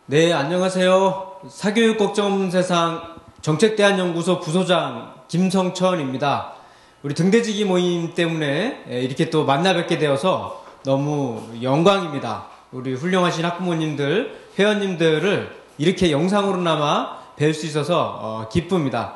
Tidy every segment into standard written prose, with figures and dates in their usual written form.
네, 안녕하세요. 사교육 걱정 없는 세상 정책대안연구소 부소장 김성천입니다. 우리 등대지기 모임 때문에 이렇게 또 만나 뵙게 되어서 너무 영광입니다. 우리 훌륭하신 학부모님들, 회원님들을 이렇게 영상으로나마 뵐 수 있어서 기쁩니다.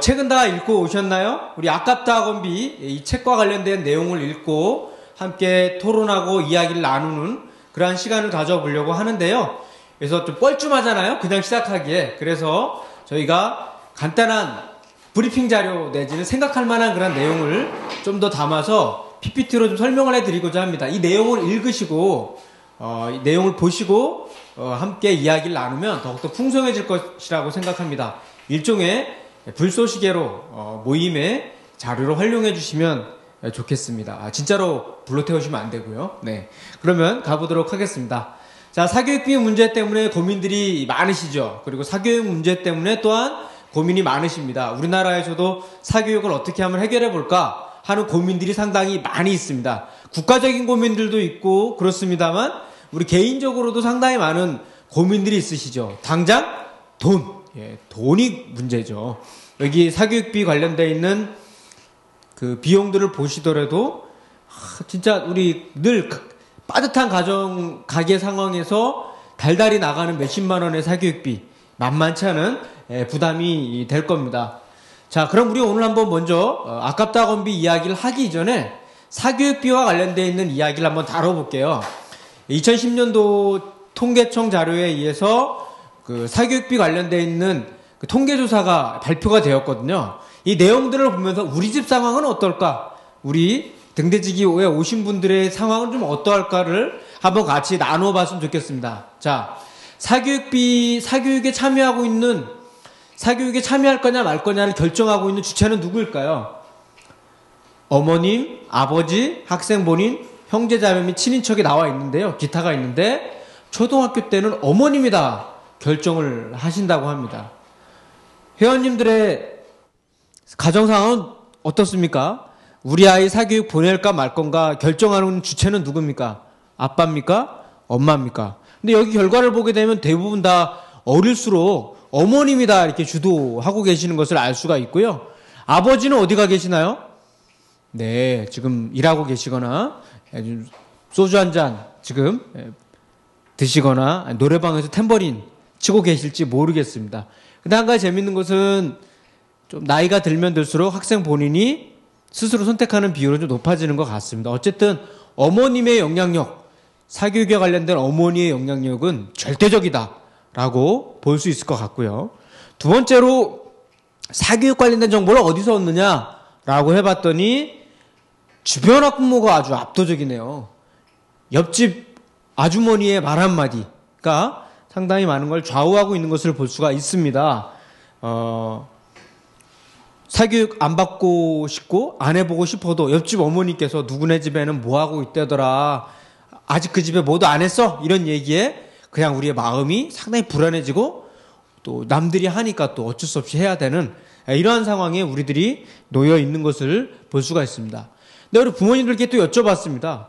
책은 다 읽고 오셨나요? 우리 아깝다 학원비 이 책과 관련된 내용을 읽고 함께 토론하고 이야기를 나누는 그러한 시간을 가져보려고 하는데요. 그래서 좀 뻘쭘하잖아요, 그냥 시작하기에. 그래서 저희가 간단한 브리핑 자료 내지는 생각할 만한 그런 내용을 좀 더 담아서 PPT로 좀 설명을 해드리고자 합니다. 이 내용을 읽으시고 이 내용을 보시고 함께 이야기를 나누면 더욱더 풍성해질 것이라고 생각합니다. 일종의 불쏘시개로 모임의 자료로 활용해 주시면 좋겠습니다. 진짜로 불러 태우시면 안 되고요. 네, 그러면 가보도록 하겠습니다. 자, 사교육비 문제 때문에 고민들이 많으시죠. 그리고 사교육 문제 때문에 또한 고민이 많으십니다. 우리나라에서도 사교육을 어떻게 하면 해결해 볼까 하는 고민들이 상당히 많이 있습니다. 국가적인 고민들도 있고 그렇습니다만 우리 개인적으로도 상당히 많은 고민들이 있으시죠. 당장 돈이 문제죠. 여기 사교육비 관련되어 있는 그 비용들을 보시더라도 진짜 우리 늘 빠듯한 가계 상황에서 달달이 나가는 몇십만 원의 사교육비 만만치 않은 부담이 될 겁니다. 자, 그럼 우리 오늘 한번 먼저 아깝다 학원비 이야기를 하기 전에 사교육비와 관련되어 있는 이야기를 한번 다뤄볼게요. 2010년도 통계청 자료에 의해서 그 사교육비 관련되어 있는 그 통계조사가 발표가 되었거든요. 이 내용들을 보면서 우리 집 상황은 어떨까? 우리 등대지기에 오신 분들의 상황은 좀 어떠할까를 한번 같이 나눠봤으면 좋겠습니다. 자, 사교육에 참여할 거냐 말 거냐를 결정하고 있는 주체는 누구일까요? 어머님, 아버지, 학생 본인, 형제자매 및 친인척이 나와 있는데요. 기타가 있는데 초등학교 때는 어머님이 다 결정을 하신다고 합니다. 회원님들의 가정상황은 어떻습니까? 우리 아이 사교육 보낼까 말 건가 결정하는 주체는 누굽니까? 아빠입니까? 엄마입니까? 근데 여기 결과를 보게 되면 대부분 다 어릴수록 어머님이 다 이렇게 주도하고 계시는 것을 알 수가 있고요. 아버지는 어디가 계시나요? 네, 지금 일하고 계시거나 소주 한 잔 지금 드시거나 노래방에서 탬버린 치고 계실지 모르겠습니다. 근데 한 가지 재밌는 것은 좀 나이가 들면 들수록 학생 본인이 스스로 선택하는 비율은 좀 높아지는 것 같습니다. 어쨌든 어머님의 영향력, 사교육에 관련된 어머니의 영향력은 절대적이다라고 볼 수 있을 것 같고요. 두 번째로 사교육 관련된 정보를 어디서 얻느냐라고 해봤더니 주변 학부모가 아주 압도적이네요. 옆집 아주머니의 말 한마디가 상당히 많은 걸 좌우하고 있는 것을 볼 수가 있습니다. 사교육 안 받고 싶고 안 해보고 싶어도 옆집 어머니께서 누구네 집에는 뭐하고 있다더라, 아직 그 집에 뭐도 안 했어, 이런 얘기에 그냥 우리의 마음이 상당히 불안해지고 또 남들이 하니까 또 어쩔 수 없이 해야 되는 이러한 상황에 우리들이 놓여 있는 것을 볼 수가 있습니다. 근데 우리 부모님들께 또 여쭤봤습니다.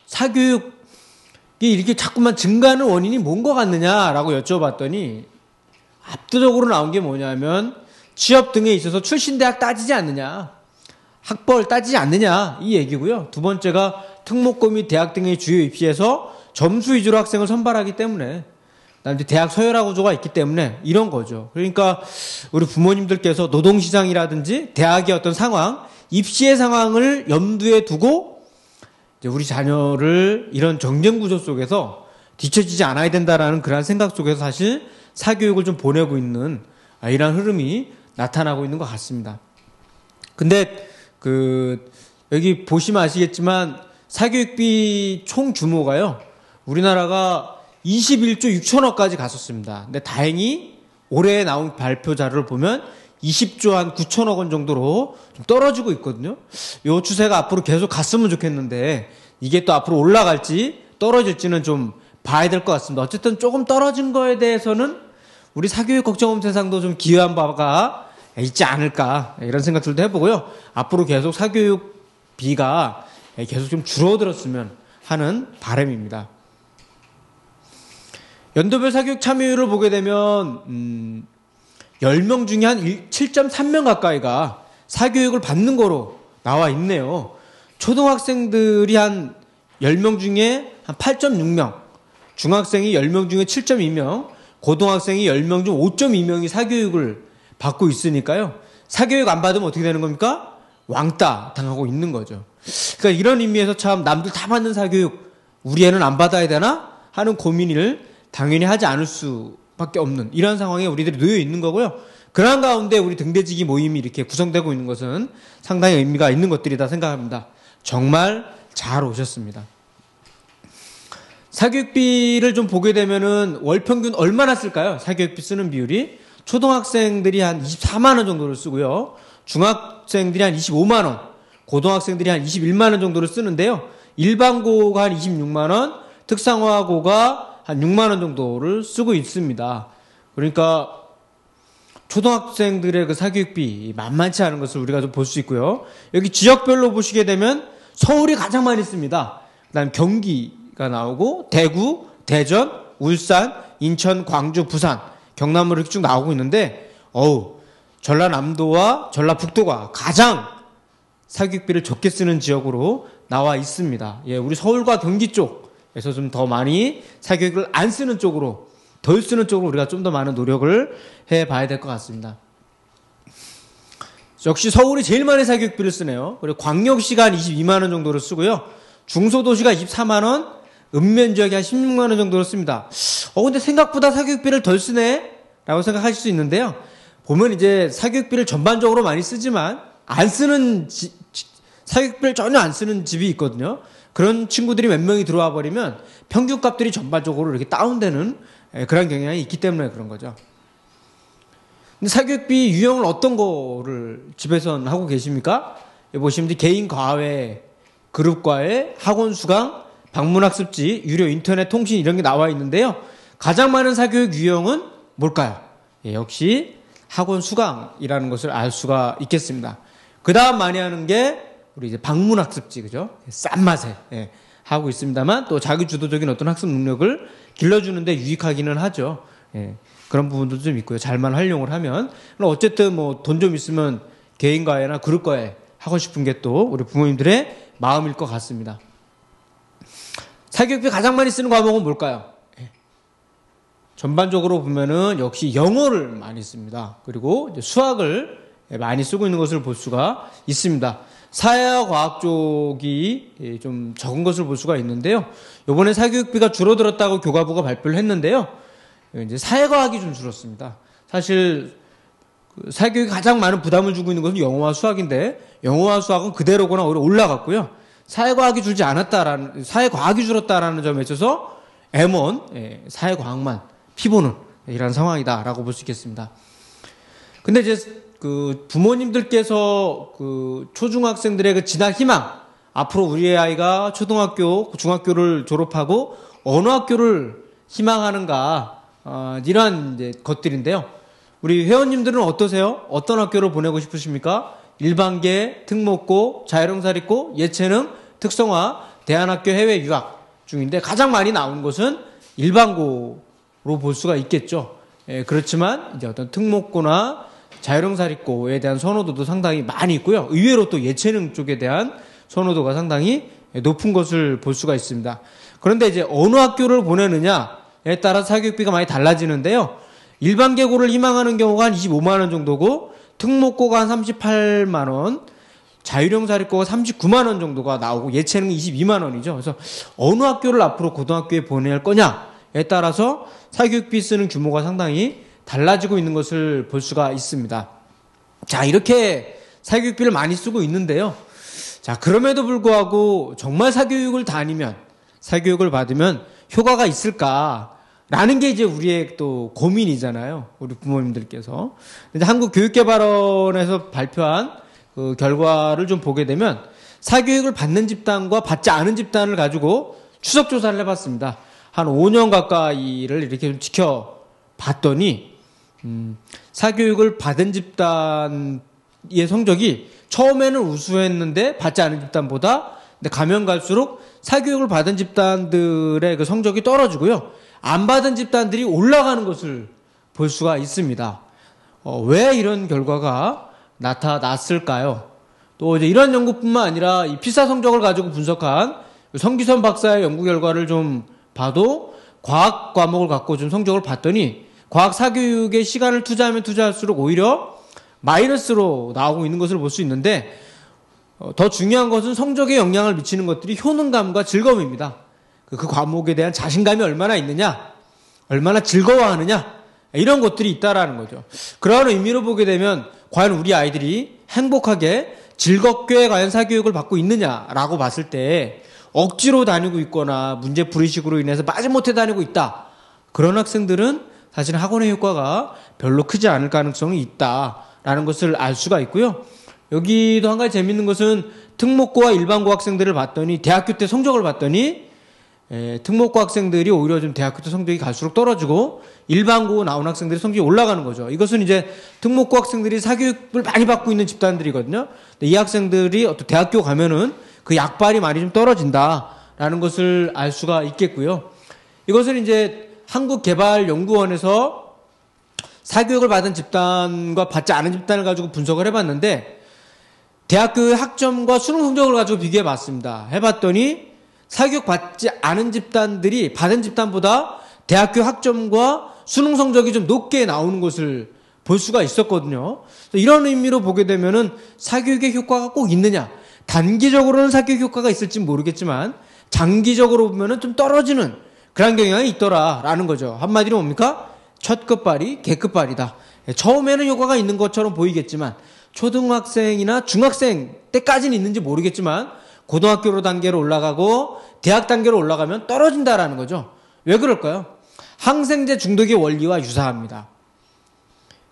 사교육이 이렇게 자꾸만 증가하는 원인이 뭔 것 같느냐라고 여쭤봤더니 압도적으로 나온 게 뭐냐면 취업 등에 있어서 출신 대학 따지지 않느냐, 학벌 따지지 않느냐, 이 얘기고요. 두 번째가 특목고 및 대학 등의 주요 입시에서 점수 위주로 학생을 선발하기 때문에, 그다음에 대학 서열화 구조가 있기 때문에 이런 거죠. 그러니까 우리 부모님들께서 노동시장이라든지 대학의 어떤 상황, 입시의 상황을 염두에 두고 이제 우리 자녀를 이런 경쟁 구조 속에서 뒤처지지 않아야 된다라는 그런 생각 속에서 사실 사교육을 좀 보내고 있는 이런 흐름이 나타나고 있는 것 같습니다. 근데 여기 보시면 아시겠지만 사교육비 총 규모가요, 우리나라가 21조 6천억까지 갔었습니다. 근데 다행히 올해 나온 발표 자료를 보면 20조 한 9천억 원 정도로 좀 떨어지고 있거든요. 이 추세가 앞으로 계속 갔으면 좋겠는데 이게 또 앞으로 올라갈지 떨어질지는 좀 봐야 될 것 같습니다. 어쨌든 조금 떨어진 거에 대해서는 우리 사교육 걱정 없는 세상도 좀 기여한 바가 있지 않을까, 이런 생각들도 해보고요. 앞으로 계속 사교육비가 계속 좀 줄어들었으면 하는 바람입니다. 연도별 사교육 참여율을 보게 되면 10명 중에 한 7.3명 가까이가 사교육을 받는 거로 나와 있네요. 초등학생들이 한 10명 중에 한 8.6명, 중학생이 10명 중에 7.2명, 고등학생이 10명 중 5.2명이 사교육을 받고 있으니까요. 사교육 안 받으면 어떻게 되는 겁니까? 왕따 당하고 있는 거죠. 그러니까 이런 의미에서 참 남들 다 받는 사교육 우리 애는 안 받아야 되나 하는 고민을 당연히 하지 않을 수밖에 없는 이런 상황에 우리들이 놓여 있는 거고요. 그런 가운데 우리 등대지기 모임이 이렇게 구성되고 있는 것은 상당히 의미가 있는 것들이다 생각합니다. 정말 잘 오셨습니다. 사교육비를 좀 보게 되면은 월 평균 얼마나 쓸까요? 사교육비 쓰는 비율이 초등학생들이 한 24만 원 정도를 쓰고요. 중학생들이 한 25만 원, 고등학생들이 한 21만 원 정도를 쓰는데요. 일반고가 한 26만 원, 특성화고가 한 6만 원 정도를 쓰고 있습니다. 그러니까 초등학생들의 그 사교육비 만만치 않은 것을 우리가 좀 볼 수 있고요. 여기 지역별로 보시게 되면 서울이 가장 많이 씁니다. 그다음 경기가 나오고 대구, 대전, 울산, 인천, 광주, 부산, 경남으로 이렇게 쭉 나오고 있는데 전라남도와 전라북도가 가장 사교육비를 적게 쓰는 지역으로 나와 있습니다. 예, 우리 서울과 경기 쪽에서 좀 더 많이 사교육을 안 쓰는 쪽으로, 덜 쓰는 쪽으로 우리가 좀 더 많은 노력을 해봐야 될 것 같습니다. 역시 서울이 제일 많이 사교육비를 쓰네요. 그리고 광역시가 한 22만 원 정도를 쓰고요. 중소도시가 24만 원, 읍면지역이 한 16만 원 정도를 씁니다. 근데 생각보다 사교육비를 덜 쓰네? 라고 생각하실 수 있는데요. 보면 이제 사교육비를 전반적으로 많이 쓰지만 안 쓰는 사교육비를 전혀 안 쓰는 집이 있거든요. 그런 친구들이 몇 명이 들어와 버리면 평균값들이 전반적으로 이렇게 다운되는 그런 경향이 있기 때문에 그런 거죠. 근데 사교육비 유형을 어떤 거를 집에선 하고 계십니까? 여기 보시면 개인 과외, 그룹 과외, 학원 수강, 방문학습지, 유료 인터넷 통신 이런 게 나와 있는데요. 가장 많은 사교육 유형은 뭘까요? 역시 학원 수강이라는 것을 알 수가 있겠습니다. 그 다음 많이 하는 게 우리 이제 방문학습지, 그죠? 싼 맛에 하고 있습니다만 또 자기 주도적인 어떤 학습 능력을 길러주는데 유익하기는 하죠. 그런 부분도 좀 있고요. 잘만 활용을 하면. 어쨌든 뭐 돈 좀 있으면 개인 과외나 그룹 과외 하고 싶은 게 또 우리 부모님들의 마음일 것 같습니다. 사교육비 가장 많이 쓰는 과목은 뭘까요? 전반적으로 보면은 역시 영어를 많이 씁니다. 그리고 이제 수학을 많이 쓰고 있는 것을 볼 수가 있습니다. 사회와 과학 쪽이 좀 적은 것을 볼 수가 있는데요. 이번에 사교육비가 줄어들었다고 교과부가 발표를 했는데요. 이제 사회과학이 좀 줄었습니다. 사실 사교육이 가장 많은 부담을 주고 있는 것은 영어와 수학인데 영어와 수학은 그대로거나 오히려 올라갔고요. 사회과학이 사회과학이 줄었다라는 점에 있어서 M1 사회과학만 피보는 이런 상황이다라고 볼 수 있겠습니다. 근데 이제 그 부모님들께서 그 초중학생들의 그 진학 희망, 앞으로 우리의 아이가 초등학교, 중학교를 졸업하고 어느 학교를 희망하는가, 이러한 이제 것들인데요. 우리 회원님들은 어떠세요? 어떤 학교를 보내고 싶으십니까? 일반계, 특목고, 자율형사립고, 예체능, 특성화, 대안학교 해외 유학 중인데 가장 많이 나온 것은 일반고로 볼 수가 있겠죠. 그렇지만 이제 어떤 특목고나 자율형사립고에 대한 선호도도 상당히 많이 있고요. 의외로 또 예체능 쪽에 대한 선호도가 상당히 높은 것을 볼 수가 있습니다. 그런데 이제 어느 학교를 보내느냐에 따라 사교육비가 많이 달라지는데요. 일반계고를 희망하는 경우가 한 25만 원 정도고 특목고가 한 38만 원, 자율형사립고가 39만 원 정도가 나오고 예체능이 22만 원이죠. 그래서 어느 학교를 앞으로 고등학교에 보낼 거냐에 따라서 사교육비 쓰는 규모가 상당히 달라지고 있는 것을 볼 수가 있습니다. 자, 이렇게 사교육비를 많이 쓰고 있는데요. 자, 그럼에도 불구하고 정말 사교육을 사교육을 받으면 효과가 있을까라는 게 이제 우리의 또 고민이잖아요. 우리 부모님들께서. 이제 한국교육개발원에서 발표한 그 결과를 좀 보게 되면 사교육을 받는 집단과 받지 않은 집단을 가지고 추적조사를 해봤습니다. 한 5년 가까이를 이렇게 좀 지켜봤더니 사교육을 받은 집단의 성적이 처음에는 우수했는데 받지 않은 집단보다 근데 가면 갈수록 사교육을 받은 집단들의 그 성적이 떨어지고요. 안 받은 집단들이 올라가는 것을 볼 수가 있습니다. 왜 이런 결과가 나타났을까요? 또 이제 이런 연구뿐만 아니라 이 피사 성적을 가지고 분석한 성기선 박사의 연구 결과를 좀 봐도 과학 과목을 갖고 좀 성적을 봤더니 과학 사교육에 시간을 투자하면 투자할수록 오히려 마이너스로 나오고 있는 것을 볼 수 있는데 더 중요한 것은 성적에 영향을 미치는 것들이 효능감과 즐거움입니다. 그 과목에 대한 자신감이 얼마나 있느냐, 얼마나 즐거워하느냐 이런 것들이 있다라는 거죠. 그러한 의미로 보게 되면 과연 우리 아이들이 행복하게 즐겁게 과연 사교육을 받고 있느냐라고 봤을 때 억지로 다니고 있거나 문제 불의식으로 인해서 마지못해 다니고 있다. 그런 학생들은 사실 학원의 효과가 별로 크지 않을 가능성이 있다라는 것을 알 수가 있고요. 여기도 한 가지 재밌는 것은 특목고와 일반고 학생들을 봤더니 대학교 때 성적을 봤더니 특목고 학생들이 오히려 좀 대학교 때 성적이 갈수록 떨어지고 일반고 나온 학생들이 성적이 올라가는 거죠. 이것은 이제 특목고 학생들이 사교육을 많이 받고 있는 집단들이거든요. 근데 이 학생들이 어떤 대학교 가면은 그 약발이 많이 좀 떨어진다라는 것을 알 수가 있겠고요. 이것은 이제 한국개발연구원에서 사교육을 받은 집단과 받지 않은 집단을 가지고 분석을 해봤는데 대학교의 학점과 수능 성적을 가지고 비교해 봤습니다. 해봤더니 사교육 받지 않은 집단들이 받은 집단보다 대학교 학점과 수능 성적이 좀 높게 나오는 것을 볼 수가 있었거든요. 이런 의미로 보게 되면은 사교육의 효과가 꼭 있느냐? 단기적으로는 사교육 효과가 있을지 모르겠지만 장기적으로 보면은 좀 떨어지는 그런 경향이 있더라라는 거죠. 한마디로 뭡니까? 첫 끝발이 개끝발이다. 처음에는 효과가 있는 것처럼 보이겠지만 초등학생이나 중학생 때까지는 있는지 모르겠지만 고등학교 단계로 올라가고 대학 단계로 올라가면 떨어진다라는 거죠. 왜 그럴까요? 항생제 중독의 원리와 유사합니다.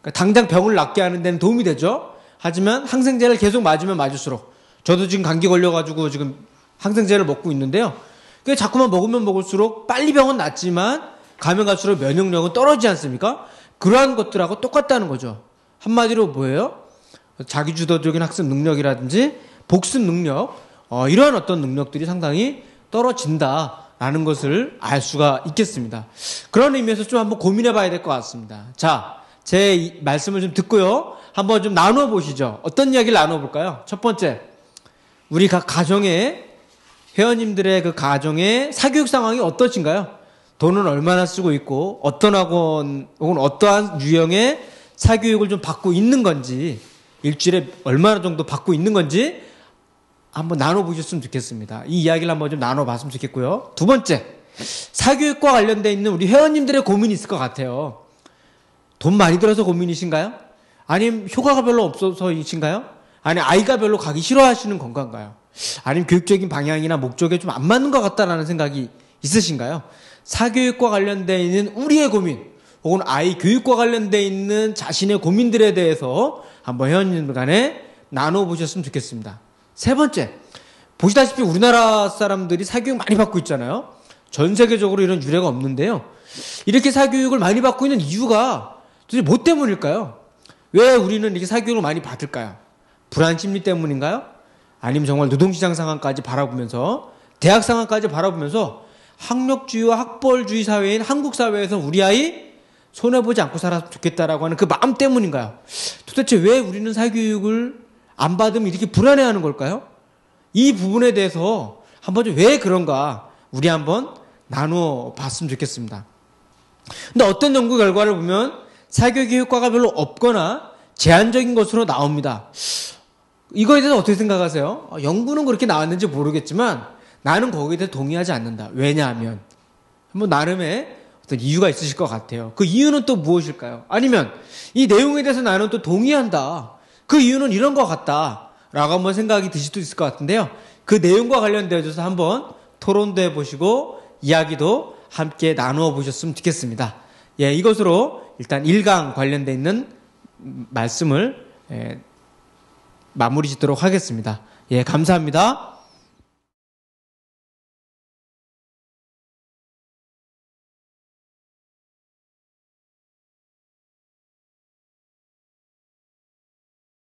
그러니까 당장 병을 낫게 하는 데는 도움이 되죠. 하지만 항생제를 계속 맞으면 맞을수록 저도 지금 감기 걸려가지고 지금 항생제를 먹고 있는데요. 그게 자꾸만 먹으면 먹을수록 빨리 병은 낫지만 가면 갈수록 면역력은 떨어지지 않습니까? 그러한 것들하고 똑같다는 거죠. 한마디로 뭐예요? 자기주도적인 학습 능력이라든지 복습 능력 이러한 어떤 능력들이 상당히 떨어진다라는 것을 알 수가 있겠습니다. 그런 의미에서 좀 한번 고민해 봐야 될 것 같습니다. 자, 제 말씀을 좀 듣고요. 한번 좀 나눠 보시죠. 어떤 이야기를 나눠 볼까요? 첫 번째, 우리 각 가정의 회원님들의 그 가정의 사교육 상황이 어떠신가요? 돈은 얼마나 쓰고 있고 어떤 학원 혹은 어떠한 유형의 사교육을 좀 받고 있는 건지 일주일에 얼마나 정도 받고 있는 건지 한번 나눠보셨으면 좋겠습니다. 이 이야기를 한번 좀 나눠봤으면 좋겠고요. 두 번째, 사교육과 관련되어 있는 우리 회원님들의 고민이 있을 것 같아요. 돈 많이 들어서 고민이신가요? 아니면 효과가 별로 없어서이신가요? 아니면 아이가 별로 가기 싫어하시는 건가요? 아니면 교육적인 방향이나 목적에 좀 안 맞는 것 같다라는 생각이 있으신가요? 사교육과 관련되어 있는 우리의 고민 혹은 아이 교육과 관련되어 있는 자신의 고민들에 대해서 한번 회원님들 간에 나눠보셨으면 좋겠습니다. 세 번째, 보시다시피 우리나라 사람들이 사교육 많이 받고 있잖아요. 전 세계적으로 이런 유례가 없는데요. 이렇게 사교육을 많이 받고 있는 이유가 도대체 뭐 때문일까요? 왜 우리는 이렇게 사교육을 많이 받을까요? 불안 심리 때문인가요? 아니면 정말 노동시장 상황까지 바라보면서 대학 상황까지 바라보면서 학력주의와 학벌주의 사회인 한국 사회에서 우리 아이 손해보지 않고 살았으면 좋겠다라고 하는 그 마음 때문인가요? 도대체 왜 우리는 사교육을 안 받으면 이렇게 불안해하는 걸까요? 이 부분에 대해서 한번 좀 왜 그런가 우리 한번 나누어 봤으면 좋겠습니다. 근데 어떤 연구 결과를 보면 사교육의 효과가 별로 없거나 제한적인 것으로 나옵니다. 이거에 대해서 어떻게 생각하세요? 연구는 그렇게 나왔는지 모르겠지만 나는 거기에 대해 동의하지 않는다. 왜냐하면 뭐 나름의 어떤 이유가 있으실 것 같아요. 그 이유는 또 무엇일까요? 아니면 이 내용에 대해서 나는 또 동의한다. 그 이유는 이런 것 같다. 라고 한번 생각이 드실 수도 있을 것 같은데요. 그 내용과 관련되어서 한번 토론도 해보시고 이야기도 함께 나누어 보셨으면 좋겠습니다. 예, 이것으로 일단 1강 관련되어 있는 말씀을 마무리 짓도록 하겠습니다. 예, 감사합니다.